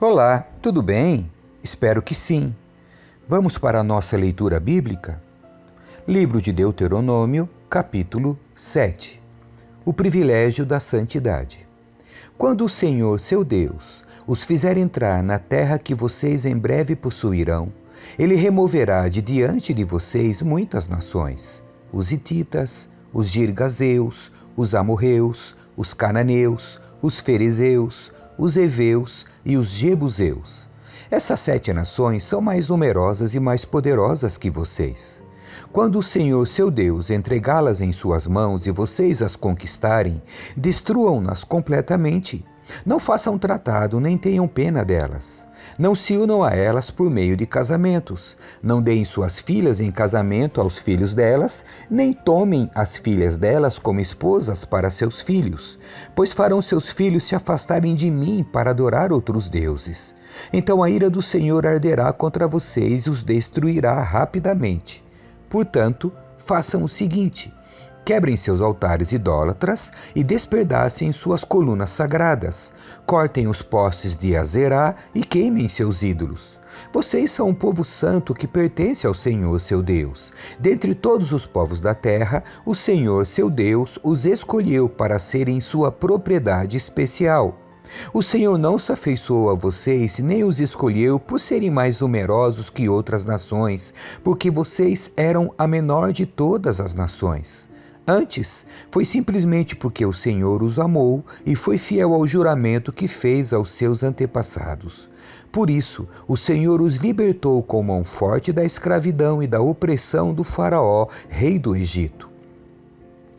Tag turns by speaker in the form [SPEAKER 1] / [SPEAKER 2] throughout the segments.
[SPEAKER 1] Olá, tudo bem? Espero que sim. Vamos para a nossa leitura bíblica? Livro de Deuteronômio, capítulo 7. O privilégio da santidade. Quando o Senhor, seu Deus, os fizer entrar na terra que vocês em breve possuirão, Ele removerá de diante de vocês muitas nações: os hititas, os girgazeus, os amorreus, os cananeus, os ferezeus, os heveus e os jebuseus. Essas 7 nações são mais numerosas e mais poderosas que vocês. Quando o Senhor, seu Deus, entregá-las em suas mãos e vocês as conquistarem, destruam-nas completamente. Não façam tratado nem tenham pena delas. Não se unam a elas por meio de casamentos. Não deem suas filhas em casamento aos filhos delas, nem tomem as filhas delas como esposas para seus filhos, pois farão seus filhos se afastarem de mim para adorar outros deuses. Então a ira do Senhor arderá contra vocês e os destruirá rapidamente. Portanto, façam o seguinte: quebrem seus altares idólatras e despedacem suas colunas sagradas. Cortem os postes de Azerá e queimem seus ídolos. Vocês são um povo santo que pertence ao Senhor, seu Deus. Dentre todos os povos da terra, o Senhor, seu Deus, os escolheu para serem sua propriedade especial. O Senhor não se afeiçoou a vocês, nem os escolheu por serem mais numerosos que outras nações, porque vocês eram a menor de todas as nações. Antes, foi simplesmente porque o Senhor os amou e foi fiel ao juramento que fez aos seus antepassados. Por isso, o Senhor os libertou com mão forte da escravidão e da opressão do Faraó, rei do Egito.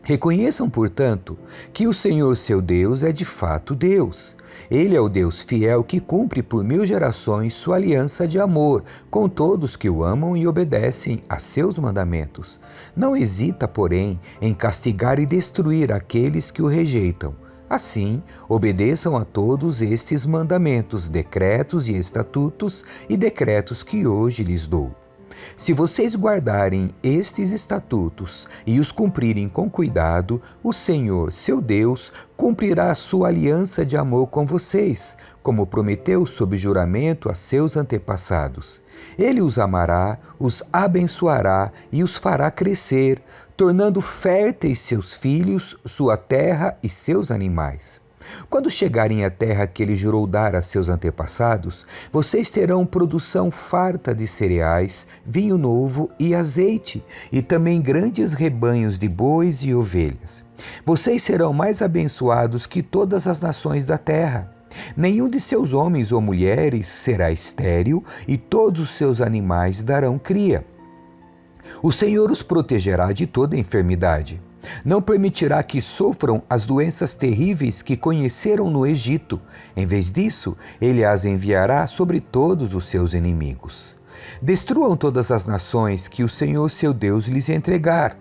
[SPEAKER 1] Reconheçam, portanto, que o Senhor, seu Deus, é de fato Deus. Ele é o Deus fiel que cumpre por 1000 gerações sua aliança de amor com todos que o amam e obedecem a seus mandamentos. Não hesita, porém, em castigar e destruir aqueles que o rejeitam. Assim, obedeçam a todos estes mandamentos, decretos e estatutos e decretos que hoje lhes dou. Se vocês guardarem estes estatutos e os cumprirem com cuidado, o Senhor, seu Deus, cumprirá a sua aliança de amor com vocês, como prometeu sob juramento a seus antepassados. Ele os amará, os abençoará e os fará crescer, tornando férteis seus filhos, sua terra e seus animais. Quando chegarem à terra que ele jurou dar a seus antepassados, vocês terão produção farta de cereais, vinho novo e azeite, e também grandes rebanhos de bois e ovelhas. Vocês serão mais abençoados que todas as nações da terra. Nenhum de seus homens ou mulheres será estéril, e todos os seus animais darão cria. O Senhor os protegerá de toda enfermidade. Não permitirá que sofram as doenças terríveis que conheceram no Egito. Em vez disso, ele as enviará sobre todos os seus inimigos. Destruam todas as nações que o Senhor, seu Deus, lhes entregar.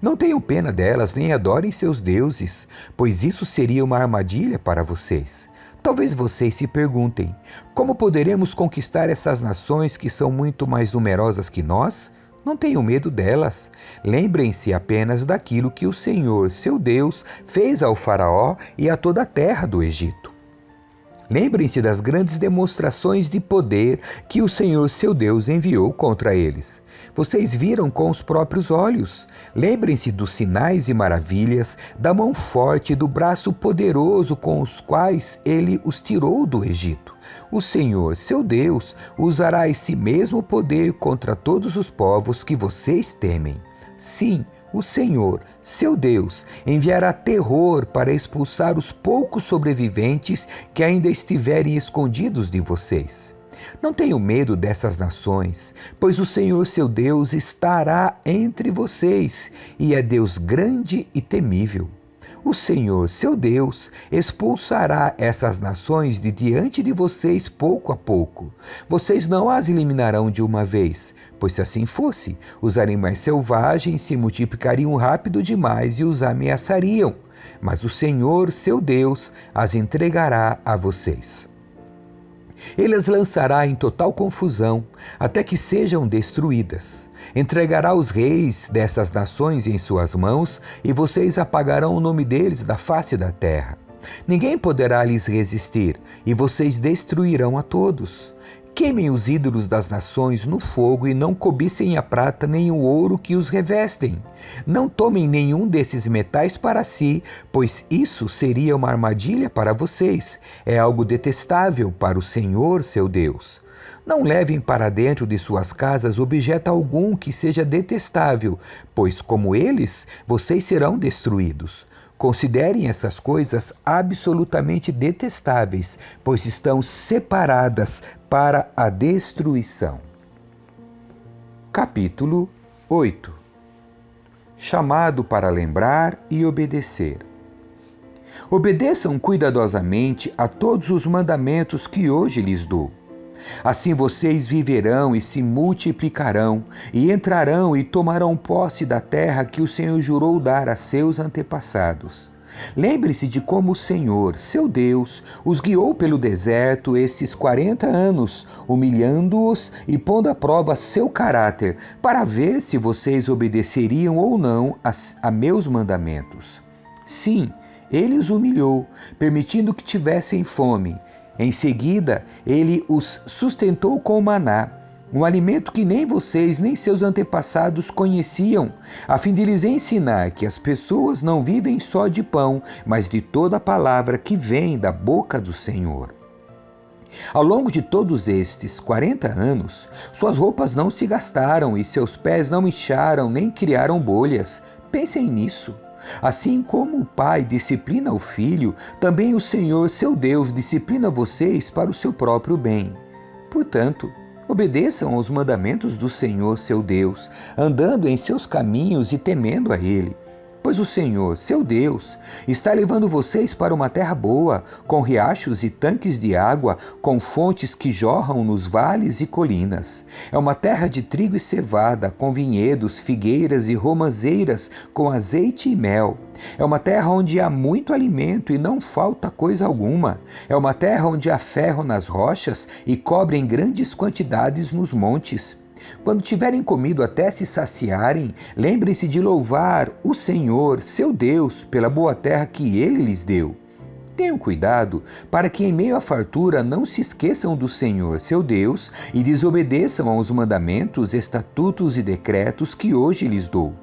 [SPEAKER 1] Não tenham pena delas, nem adorem seus deuses, pois isso seria uma armadilha para vocês. Talvez vocês se perguntem: como poderemos conquistar essas nações que são muito mais numerosas que nós? Não tenham medo delas. Lembrem-se apenas daquilo que o Senhor, seu Deus, fez ao Faraó e a toda a terra do Egito. Lembrem-se das grandes demonstrações de poder que o Senhor, seu Deus, enviou contra eles. Vocês viram com os próprios olhos. Lembrem-se dos sinais e maravilhas, da mão forte e do braço poderoso com os quais ele os tirou do Egito. O Senhor, seu Deus, usará esse mesmo poder contra todos os povos que vocês temem. Sim, o Senhor, seu Deus, enviará terror para expulsar os poucos sobreviventes que ainda estiverem escondidos de vocês. Não tenham medo dessas nações, pois o Senhor, seu Deus, estará entre vocês e é Deus grande e temível. O Senhor, seu Deus, expulsará essas nações de diante de vocês pouco a pouco. Vocês não as eliminarão de uma vez, pois se assim fosse, os animais selvagens se multiplicariam rápido demais e os ameaçariam. Mas o Senhor, seu Deus, as entregará a vocês. Ele as lançará em total confusão, até que sejam destruídas. Entregará os reis dessas nações em suas mãos, e vocês apagarão o nome deles da face da terra. Ninguém poderá lhes resistir, e vocês destruirão a todos. Queimem os ídolos das nações no fogo e não cobicem a prata nem o ouro que os revestem. Não tomem nenhum desses metais para si, pois isso seria uma armadilha para vocês. É algo detestável para o Senhor, seu Deus. Não levem para dentro de suas casas objeto algum que seja detestável, pois como eles, vocês serão destruídos. Considerem essas coisas absolutamente detestáveis, pois estão separadas para a destruição. Capítulo 8. Chamado para lembrar e obedecer. Obedeçam cuidadosamente a todos os mandamentos que hoje lhes dou. Assim vocês viverão e se multiplicarão, e entrarão e tomarão posse da terra que o Senhor jurou dar a seus antepassados. Lembre-se de como o Senhor, seu Deus, os guiou pelo deserto estes 40 anos, humilhando-os e pondo à prova seu caráter, para ver se vocês obedeceriam ou não a meus mandamentos. Sim, ele os humilhou, permitindo que tivessem fome. Em seguida, ele os sustentou com maná, um alimento que nem vocês nem seus antepassados conheciam, a fim de lhes ensinar que as pessoas não vivem só de pão, mas de toda a palavra que vem da boca do Senhor. Ao longo de todos estes 40 anos, suas roupas não se gastaram e seus pés não incharam nem criaram bolhas. Pensem nisso. Assim como o pai disciplina o filho, também o Senhor, seu Deus, disciplina vocês para o seu próprio bem. Portanto, obedeçam aos mandamentos do Senhor, seu Deus, andando em seus caminhos e temendo a Ele. Pois o Senhor, seu Deus, está levando vocês para uma terra boa, com riachos e tanques de água, com fontes que jorram nos vales e colinas. É uma terra de trigo e cevada, com vinhedos, figueiras e romazeiras, com azeite e mel. É uma terra onde há muito alimento e não falta coisa alguma. É uma terra onde há ferro nas rochas e cobre em grandes quantidades nos montes. Quando tiverem comido até se saciarem, lembrem-se de louvar o Senhor, seu Deus, pela boa terra que Ele lhes deu. Tenham cuidado para que em meio à fartura não se esqueçam do Senhor, seu Deus, e desobedeçam aos mandamentos, estatutos e decretos que hoje lhes dou.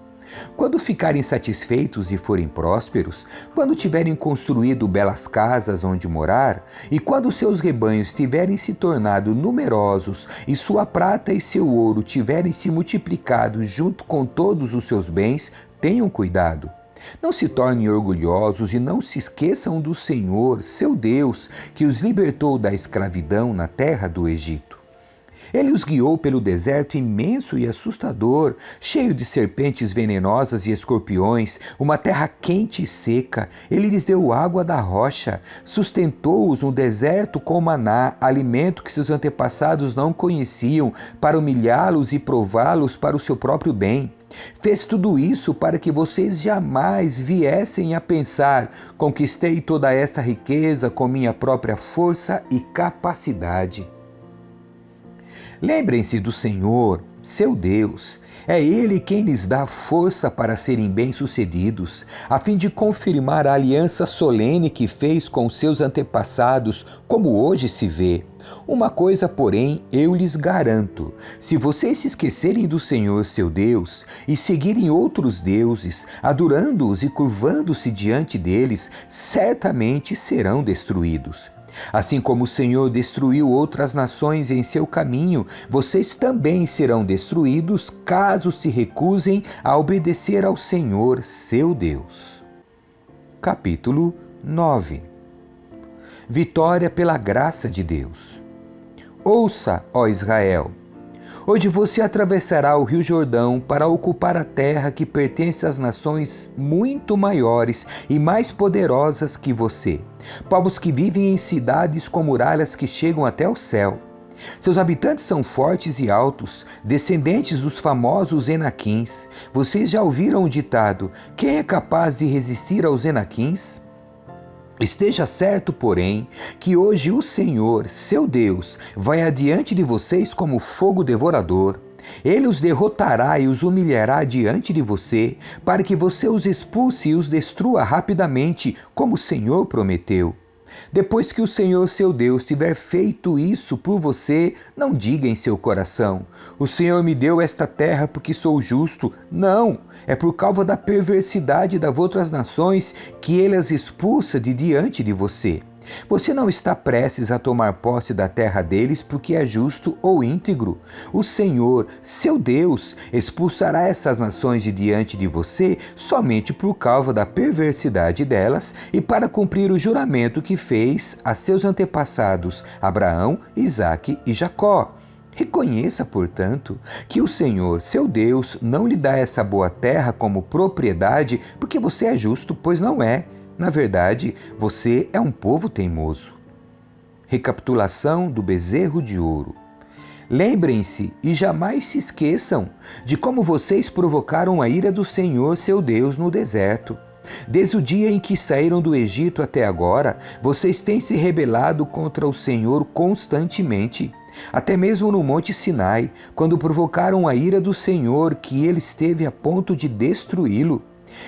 [SPEAKER 1] Quando ficarem satisfeitos e forem prósperos, quando tiverem construído belas casas onde morar, e quando seus rebanhos tiverem se tornado numerosos, e sua prata e seu ouro tiverem se multiplicado junto com todos os seus bens, tenham cuidado. Não se tornem orgulhosos e não se esqueçam do Senhor, seu Deus, que os libertou da escravidão na terra do Egito. Ele os guiou pelo deserto imenso e assustador, cheio de serpentes venenosas e escorpiões, uma terra quente e seca. Ele lhes deu água da rocha, sustentou-os no deserto com maná, alimento que seus antepassados não conheciam, para humilhá-los e prová-los para o seu próprio bem. Fez tudo isso para que vocês jamais viessem a pensar: conquistei toda esta riqueza com minha própria força e capacidade. Lembrem-se do Senhor, seu Deus. É Ele quem lhes dá força para serem bem-sucedidos, a fim de confirmar a aliança solene que fez com seus antepassados, como hoje se vê. Uma coisa, porém, eu lhes garanto: se vocês se esquecerem do Senhor, seu Deus, e seguirem outros deuses, adorando-os e curvando-se diante deles, certamente serão destruídos. Assim como o Senhor destruiu outras nações em seu caminho, vocês também serão destruídos caso se recusem a obedecer ao Senhor, seu Deus. Capítulo 9. Vitória pela graça de Deus. Ouça, ó Israel, hoje você atravessará o rio Jordão para ocupar a terra que pertence às nações muito maiores e mais poderosas que você, povos que vivem em cidades com muralhas que chegam até o céu. Seus habitantes são fortes e altos, descendentes dos famosos Enaquins. Vocês já ouviram o ditado: quem é capaz de resistir aos Enaquins? Esteja certo, porém, que hoje o Senhor, seu Deus, vai adiante de vocês como fogo devorador. Ele os derrotará e os humilhará diante de você, para que você os expulse e os destrua rapidamente, como o Senhor prometeu. Depois que o Senhor seu Deus tiver feito isso por você, não diga em seu coração: o Senhor me deu esta terra porque sou justo. Não, é por causa da perversidade das outras nações que ele as expulsa de diante de você. Você não está prestes a tomar posse da terra deles porque é justo ou íntegro. O Senhor, seu Deus, expulsará essas nações de diante de você somente por causa da perversidade delas e para cumprir o juramento que fez a seus antepassados Abraão, Isaque e Jacó. Reconheça, portanto, que o Senhor, seu Deus, não lhe dá essa boa terra como propriedade porque você é justo, pois não é. Na verdade, você é um povo teimoso. Recapitulação do bezerro de ouro. Lembrem-se e jamais se esqueçam de como vocês provocaram a ira do Senhor, seu Deus, no deserto. Desde o dia em que saíram do Egito até agora, vocês têm se rebelado contra o Senhor constantemente. Até mesmo no Monte Sinai, quando provocaram a ira do Senhor, que ele esteve a ponto de destruí-lo.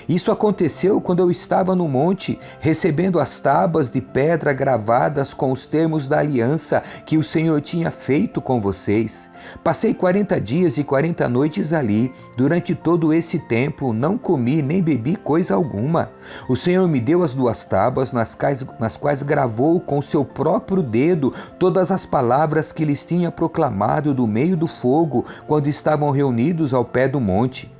[SPEAKER 1] Isso aconteceu quando eu estava no monte, recebendo as tábuas de pedra gravadas com os termos da aliança que o Senhor tinha feito com vocês. Passei 40 dias e 40 noites ali. Durante todo esse tempo, não comi nem bebi coisa alguma. O Senhor me deu as 2 tábuas, nas quais gravou com seu próprio dedo todas as palavras que lhes tinha proclamado do meio do fogo, quando estavam reunidos ao pé do monte.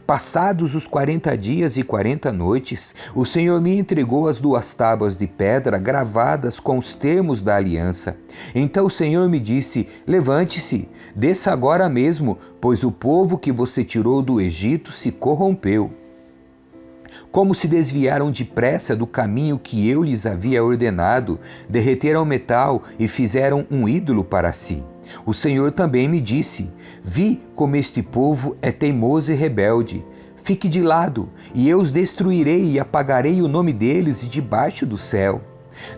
[SPEAKER 1] Passados os 40 dias e 40 noites, o Senhor me entregou as 2 tábuas de pedra gravadas com os termos da aliança. Então o Senhor me disse: levante-se, desça agora mesmo, pois o povo que você tirou do Egito se corrompeu. Como se desviaram depressa do caminho que eu lhes havia ordenado, derreteram metal e fizeram um ídolo para si. O Senhor também me disse: vi como este povo é teimoso e rebelde. Fique de lado, e eu os destruirei e apagarei o nome deles de debaixo do céu.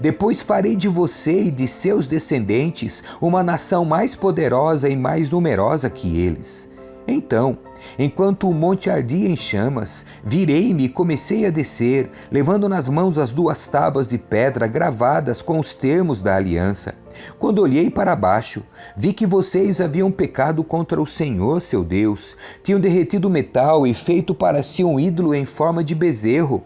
[SPEAKER 1] Depois farei de você e de seus descendentes uma nação mais poderosa e mais numerosa que eles. Então, enquanto o monte ardia em chamas, virei-me e comecei a descer, levando nas mãos as 2 tábuas de pedra gravadas com os termos da aliança. Quando olhei para baixo, vi que vocês haviam pecado contra o Senhor, seu Deus. Tinham derretido metal e feito para si um ídolo em forma de bezerro.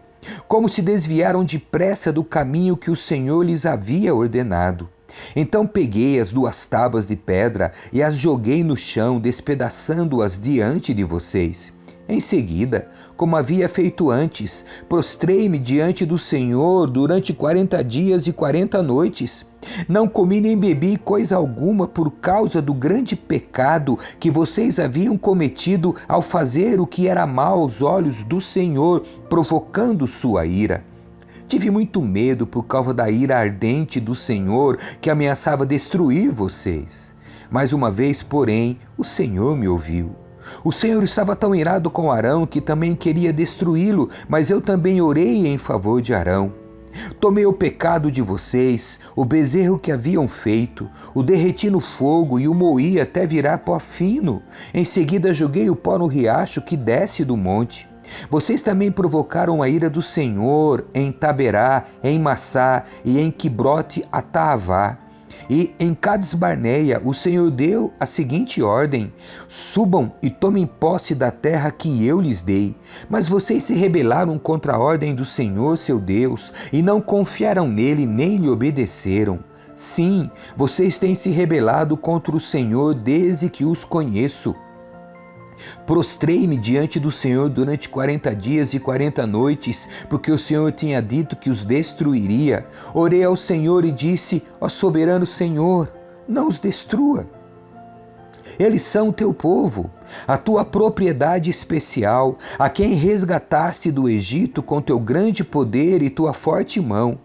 [SPEAKER 1] Como se desviaram depressa do caminho que o Senhor lhes havia ordenado. Então peguei as 2 tábuas de pedra e as joguei no chão, despedaçando-as diante de vocês. Em seguida, como havia feito antes, prostrei-me diante do Senhor durante 40 dias e 40 noites. Não comi nem bebi coisa alguma por causa do grande pecado que vocês haviam cometido ao fazer o que era mal aos olhos do Senhor, provocando sua ira. Tive muito medo por causa da ira ardente do Senhor que ameaçava destruir vocês. Mais uma vez, porém, o Senhor me ouviu. O Senhor estava tão irado com Arão que também queria destruí-lo, mas eu também orei em favor de Arão. Tomei o pecado de vocês, o bezerro que haviam feito, o derreti no fogo e o moí até virar pó fino. Em seguida joguei o pó no riacho que desce do monte. Vocês também provocaram a ira do Senhor em Taberá, em Massá e em Quibrote Ataavá. E em Cades Barneia o Senhor deu a seguinte ordem: subam e tomem posse da terra que eu lhes dei. Mas vocês se rebelaram contra a ordem do Senhor, seu Deus, e não confiaram nele nem lhe obedeceram. Sim, vocês têm se rebelado contra o Senhor desde que os conheço. Prostrei-me diante do Senhor durante 40 dias e 40 noites, porque o Senhor tinha dito que os destruiria. Orei ao Senhor e disse: ó soberano Senhor, não os destrua. Eles são o teu povo, a tua propriedade especial, a quem resgataste do Egito com teu grande poder e tua forte mão.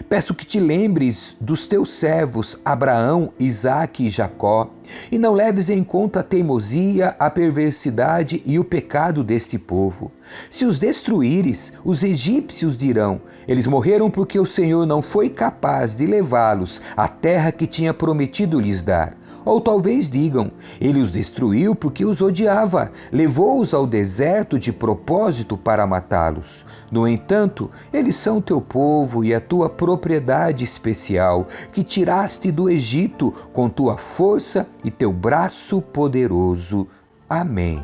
[SPEAKER 1] Peço que te lembres dos teus servos Abraão, Isaque e Jacó, e não leves em conta a teimosia, a perversidade e o pecado deste povo. Se os destruíres, os egípcios dirão: eles morreram porque o Senhor não foi capaz de levá-los à terra que tinha prometido lhes dar. Ou talvez digam: ele os destruiu porque os odiava, levou-os ao deserto de propósito para matá-los. No entanto, eles são teu povo e a tua propriedade especial, que tiraste do Egito com tua força e teu braço poderoso. Amém.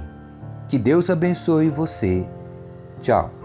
[SPEAKER 1] Que Deus abençoe você. Tchau.